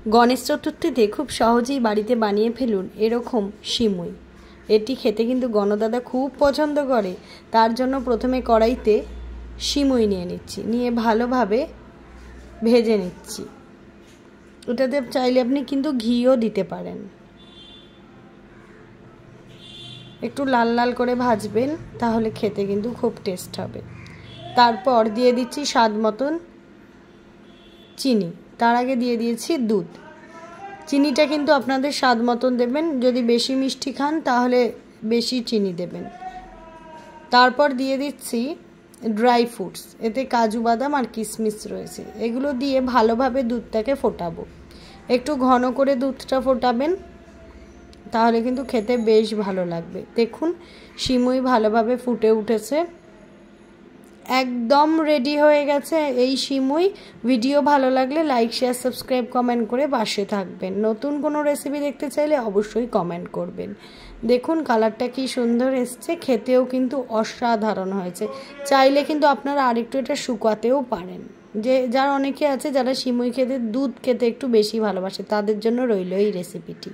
গণেশ চতুর্থীতে খুব সহজেই বাড়িতে বানিয়ে ফেলুন এরকম সিমুই। এটি খেতে কিন্তু গণদাদা খুব পছন্দ করে। তার জন্য প্রথমে কড়াইতে সিমুই নিয়ে নিচ্ছি, নিয়ে ভালোভাবে ভেজে নিচ্ছি। ওটাতে চাইলে আপনি কিন্তু ঘিও দিতে পারেন। একটু লাল লাল করে ভাজবেন, তাহলে খেতে কিন্তু খুব টেস্ট হবে। তারপর দিয়ে দিচ্ছি স্বাদ মতন চিনি, তার আগে দিয়ে দিয়েছি দুধ। চিনিটা কিন্তু আপনাদের স্বাদ মতন দেবেন, যদি বেশি মিষ্টি খান তাহলে বেশি চিনি দেবেন। তারপর দিয়ে দিচ্ছি ড্রাই ফ্রুটস, এতে কাজু বাদাম আর কিশমিশ রয়েছে। এগুলো দিয়ে ভালোভাবে দুধটাকে ফোটাবো। একটু ঘন করে দুধটা ফোটাবেন, তাহলে কিন্তু খেতে বেশ ভালো লাগবে। দেখুন সিমুই ভালোভাবে ফুটে উঠেছে, একদম রেডি হয়ে গেছে এই সিমুই। ভিডিও ভালো লাগলে লাইক, শেয়ার, সাবস্ক্রাইব, কমেন্ট করে পাশে থাকবেন। নতুন কোনো রেসিপি দেখতে চাইলে অবশ্যই কমেন্ট করবেন। দেখুন কালারটা কি সুন্দর এসছে, খেতেও কিন্তু অসাধারণ হয়েছে। চাইলে কিন্তু আপনারা আরেকটু এটা শুকাতেও পারেন। যার অনেকে আছে যারা সিমুই খেতে, দুধ খেতে একটু বেশি ভালোবাসে, তাদের জন্য রইল এই রেসিপিটি।